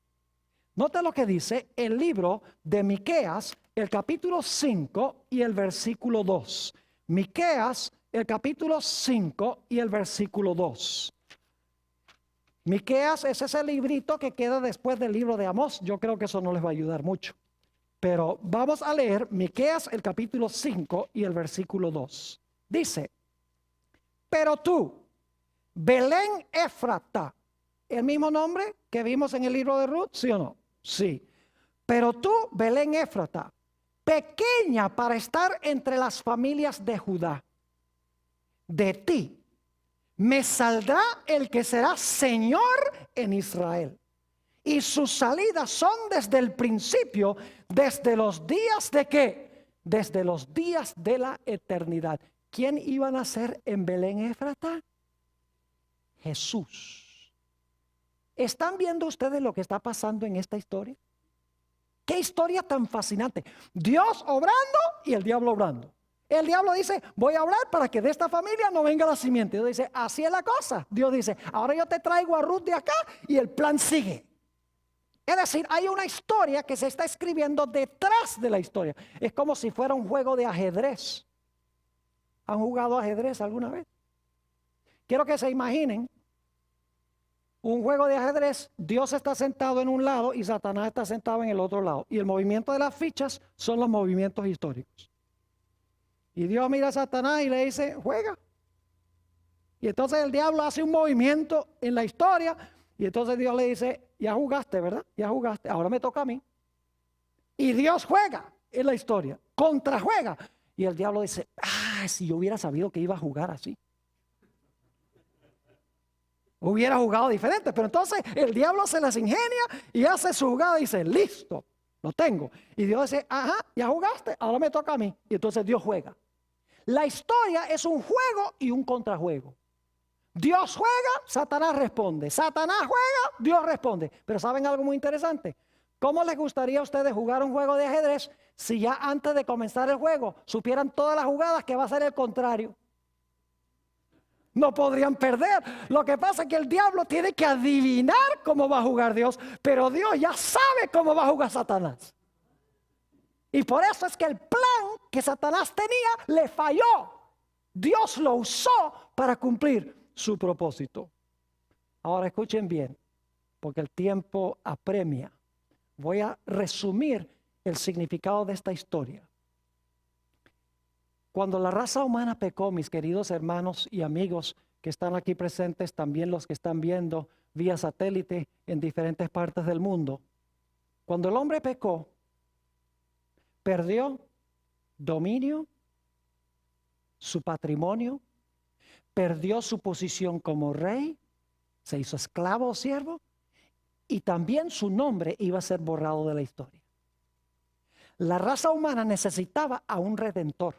Nota lo que dice el libro de Miqueas, el capítulo 5 y el versículo 2. Miqueas, el capítulo 5 y el versículo 2. Miqueas es ese librito que queda después del libro de Amós. Yo creo que eso no les va a ayudar mucho. Pero vamos a leer Miqueas, el capítulo 5 y el versículo 2. Dice: pero tú, Belén Éfrata, el mismo nombre que vimos en el libro de Ruth, ¿sí o no? Sí. Pero tú, Belén Éfrata, pequeña para estar entre las familias de Judá, de ti me saldrá el que será Señor en Israel. Y sus salidas son desde el principio, desde los días de ¿qué? Desde los días de la eternidad. ¿Quién iba a nacer en Belén Éfrata? Jesús. ¿Están viendo ustedes lo que está pasando en esta historia? Qué historia tan fascinante. Dios obrando y el diablo obrando. El diablo dice, voy a obrar para que de esta familia no venga la simiente. Dios dice, así es la cosa. Dios dice, ahora yo te traigo a Ruth de acá y el plan sigue. Es decir, hay una historia que se está escribiendo detrás de la historia. Es como si fuera un juego de ajedrez. ¿Han jugado ajedrez alguna vez? Quiero que se imaginen un juego de ajedrez. Dios está sentado en un lado y Satanás está sentado en el otro lado. Y el movimiento de las fichas son los movimientos históricos. Y Dios mira a Satanás y le dice, juega. Y entonces el diablo hace un movimiento en la historia. Y entonces Dios le dice, ya jugaste, ¿verdad? Ya jugaste, ahora me toca a mí. Y Dios juega en la historia, contrajuega. Y el diablo dice, si yo hubiera sabido que iba a jugar así. Hubiera jugado diferente, pero entonces el diablo se las ingenia y hace su jugada y dice, listo, lo tengo. Y Dios dice, ya jugaste, ahora me toca a mí. Y entonces Dios juega. La historia es un juego y un contrajuego. Dios juega, Satanás responde. Satanás juega, Dios responde. Pero ¿saben algo muy interesante? ¿Cómo les gustaría a ustedes jugar un juego de ajedrez si ya antes de comenzar el juego supieran todas las jugadas que va a ser el contrario? No podrían perder. Lo que pasa es que el diablo tiene que adivinar cómo va a jugar Dios, pero Dios ya sabe cómo va a jugar Satanás. Y por eso es que el plan que Satanás tenía le falló. Dios lo usó para cumplir su propósito. Ahora escuchen bien, porque el tiempo apremia. Voy a resumir el significado de esta historia. Cuando la raza humana pecó, mis queridos hermanos y amigos que están aquí presentes, también los que están viendo vía satélite en diferentes partes del mundo, cuando el hombre pecó, perdió dominio, su patrimonio, perdió su posición como rey, se hizo esclavo o siervo, y también su nombre iba a ser borrado de la historia. La raza humana necesitaba a un redentor.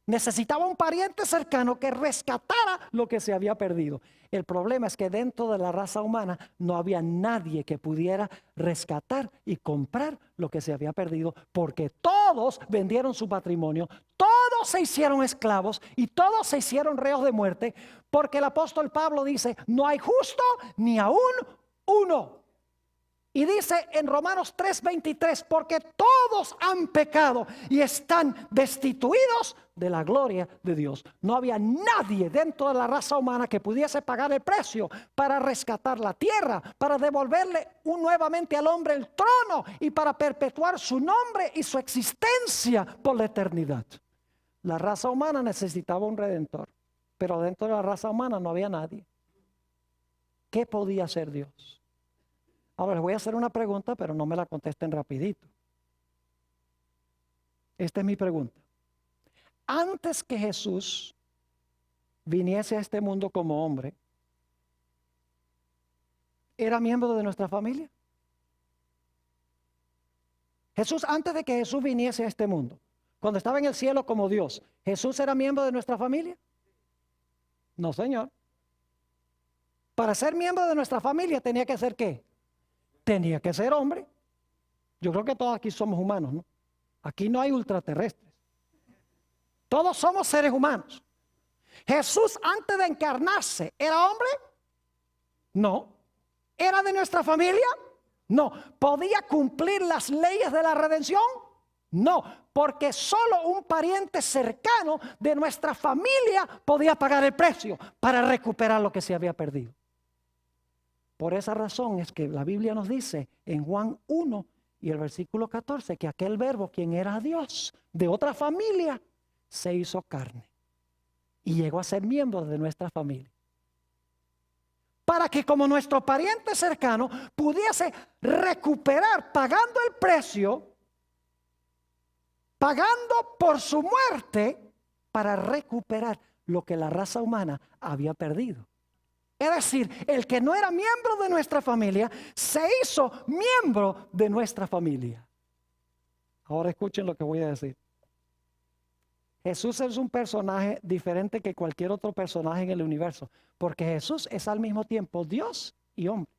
Necesitaba un pariente cercano que rescatara lo que se había perdido. El problema es que dentro de la raza humana no había nadie que pudiera rescatar y comprar lo que se había perdido, porque todos vendieron su patrimonio, todos se hicieron esclavos y todos se hicieron reos de muerte, porque el apóstol Pablo dice, no hay justo ni aún uno. Y dice en Romanos 3:23, porque todos han pecado y están destituidos de la gloria de Dios. No había nadie dentro de la raza humana que pudiese pagar el precio para rescatar la tierra, para devolverle nuevamente al hombre el trono y para perpetuar su nombre y su existencia por la eternidad. La raza humana necesitaba un redentor, pero dentro de la raza humana no había nadie. ¿Qué podía hacer Dios? Ahora les voy a hacer una pregunta, pero no me la contesten rapidito. Esta es mi pregunta. Antes que Jesús viniese a este mundo como hombre, ¿era miembro de nuestra familia? Jesús, antes de que Jesús viniese a este mundo, cuando estaba en el cielo como Dios, ¿Jesús era miembro de nuestra familia? No, Señor. Para ser miembro de nuestra familia tenía que ser ¿qué? Tenía que ser hombre. Yo creo que todos aquí somos humanos, ¿no? Aquí no hay ultraterrestres. Todos somos seres humanos. Jesús antes de encarnarse, ¿era hombre? No. ¿Era de nuestra familia? No. ¿Podía cumplir las leyes de la redención? No, porque solo un pariente cercano de nuestra familia podía pagar el precio para recuperar lo que se había perdido. Por esa razón es que la Biblia nos dice en Juan 1 y el versículo 14 que aquel verbo, quien era Dios de otra familia, se hizo carne y llegó a ser miembro de nuestra familia. Para que como nuestro pariente cercano pudiese recuperar pagando el precio, pagando por su muerte para recuperar lo que la raza humana había perdido. Es decir, el que no era miembro de nuestra familia se hizo miembro de nuestra familia. Ahora escuchen lo que voy a decir. Jesús es un personaje diferente que cualquier otro personaje en el universo, porque Jesús es al mismo tiempo Dios y hombre.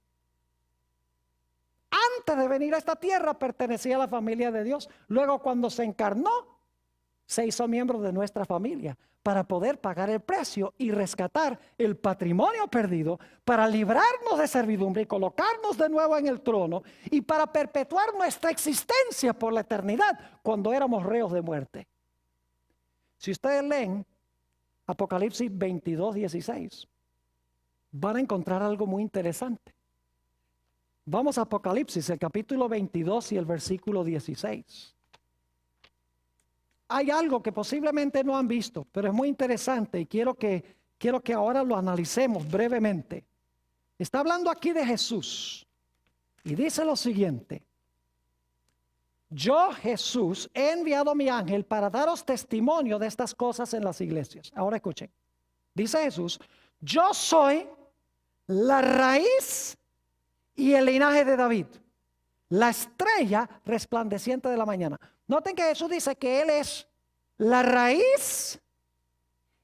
Antes de venir a esta tierra pertenecía a la familia de Dios. Luego, cuando se encarnó, se hizo miembro de nuestra familia para poder pagar el precio y rescatar el patrimonio perdido, para librarnos de servidumbre y colocarnos de nuevo en el trono y para perpetuar nuestra existencia por la eternidad cuando éramos reos de muerte. Si ustedes leen Apocalipsis 22:16, van a encontrar algo muy interesante. Vamos a Apocalipsis, el capítulo 22 y el versículo 16. Hay algo que posiblemente no han visto, pero es muy interesante y quiero que ahora lo analicemos brevemente. Está hablando aquí de Jesús y dice lo siguiente: yo, Jesús, he enviado a mi ángel para daros testimonio de estas cosas en las iglesias. Ahora escuchen. Dice Jesús: yo soy la raíz y el linaje de David, la estrella resplandeciente de la mañana. Noten que Jesús dice que Él es la raíz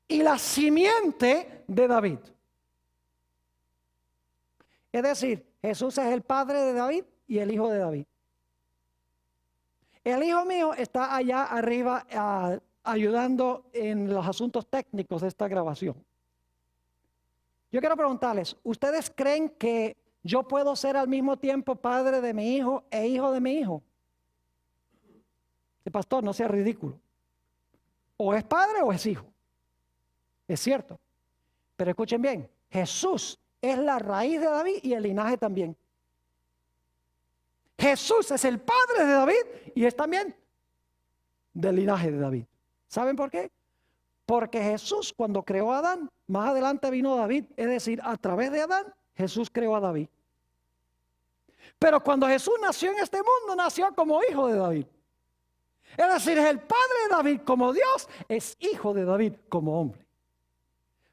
y la simiente de David. Es decir, Jesús es el padre de David y el hijo de David. El hijo mío está allá arriba ayudando en los asuntos técnicos de esta grabación. Yo quiero preguntarles, ¿ustedes creen que yo puedo ser al mismo tiempo padre de mi hijo e hijo de mi hijo? El pastor, no sea ridículo. O es padre o es hijo. Es cierto. Pero escuchen bien, Jesús es la raíz de David y el linaje también. Jesús es el padre de David y es también del linaje de David. ¿Saben por qué? Porque Jesús, cuando creó a Adán, más adelante vino David, es decir, a través de Adán, Jesús creó a David. Pero cuando Jesús nació en este mundo, nació como hijo de David. Es decir, es el padre de David como Dios, es hijo de David como hombre.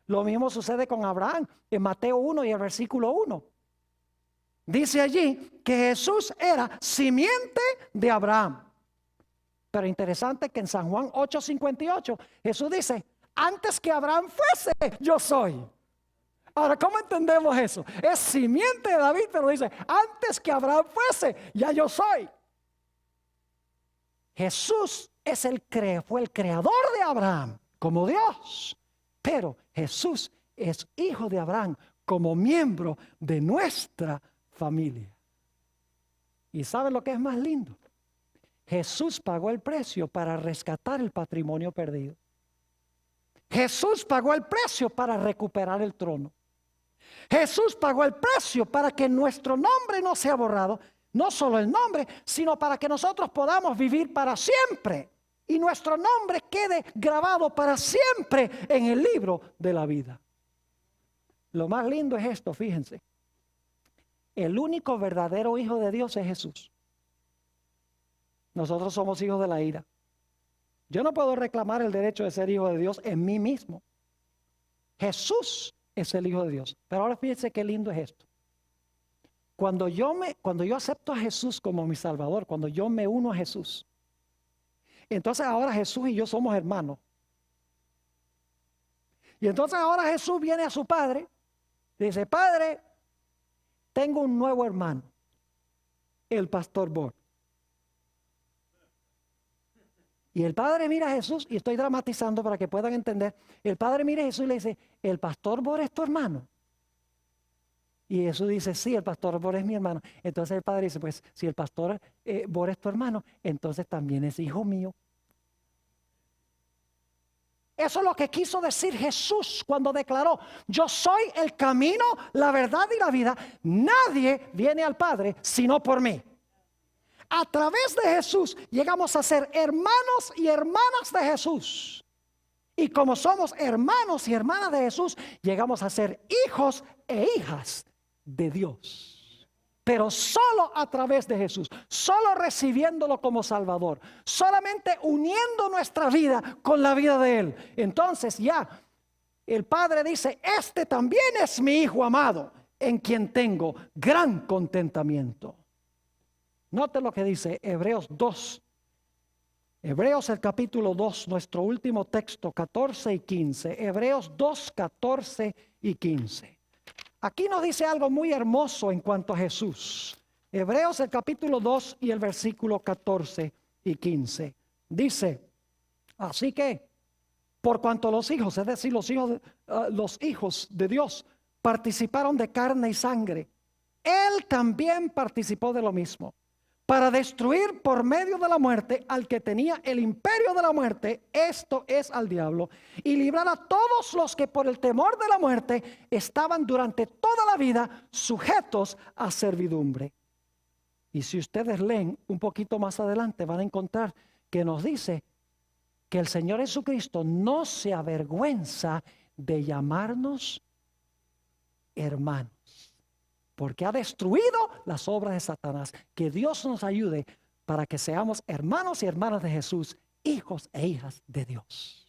Lo mismo sucede con Abraham en Mateo 1 y el versículo 1. Dice allí que Jesús era simiente de Abraham. Pero interesante que en San Juan 8:58 Jesús dice: antes que Abraham fuese, yo soy. Ahora, ¿cómo entendemos eso? Es simiente de David, pero dice: antes que Abraham fuese, ya yo soy. Jesús fue el creador de Abraham como Dios. Pero Jesús es hijo de Abraham como miembro de nuestra familia. ¿Y saben lo que es más lindo? Jesús pagó el precio para rescatar el patrimonio perdido. Jesús pagó el precio para recuperar el trono. Jesús pagó el precio para que nuestro nombre no sea borrado. No solo el nombre, sino para que nosotros podamos vivir para siempre. Y nuestro nombre quede grabado para siempre en el libro de la vida. Lo más lindo es esto, fíjense. El único verdadero hijo de Dios es Jesús. Nosotros somos hijos de la ira. Yo no puedo reclamar el derecho de ser hijo de Dios en mí mismo. Jesús es el hijo de Dios. Pero ahora fíjense qué lindo es esto. Cuando yo acepto a Jesús como mi Salvador, cuando yo me uno a Jesús, entonces ahora Jesús y yo somos hermanos. Y entonces ahora Jesús viene a su padre y dice: Padre, tengo un nuevo hermano, el pastor Bor. Y el padre mira a Jesús, y estoy dramatizando para que puedan entender. El padre mira a Jesús y le dice: ¿el pastor Bor es tu hermano? Y Jesús dice: sí, el pastor Bor es mi hermano. Entonces el padre dice: pues si el pastor Bor es tu hermano, entonces también es hijo mío. Eso es lo que quiso decir Jesús cuando declaró: yo soy el camino, la verdad y la vida. Nadie viene al Padre sino por mí. A través de Jesús llegamos a ser hermanos y hermanas de Jesús. Y como somos hermanos y hermanas de Jesús, llegamos a ser hijos e hijas de Dios. Pero solo a través de Jesús, solo recibiéndolo como Salvador, solamente uniendo nuestra vida con la vida de Él. Entonces ya el Padre dice, este también es mi Hijo amado, en quien tengo gran contentamiento. Note lo que dice Hebreos 2. Hebreos el capítulo 2, nuestro último texto, 14 y 15. Hebreos 2, 14 y 15. Aquí nos dice algo muy hermoso en cuanto a Jesús. Hebreos el capítulo 2 y el versículo 14 y 15. Dice, así que, por cuanto los hijos, es decir, los hijos de Dios, participaron de carne y sangre, Él también participó de lo mismo, para destruir por medio de la muerte al que tenía el imperio de la muerte, esto es al diablo, y librar a todos los que por el temor de la muerte estaban durante toda la vida sujetos a servidumbre. Y si ustedes leen un poquito más adelante, van a encontrar que nos dice que el Señor Jesucristo no se avergüenza de llamarnos hermanos, porque ha destruido las obras de Satanás. Que Dios nos ayude para que seamos hermanos y hermanas de Jesús, hijos e hijas de Dios.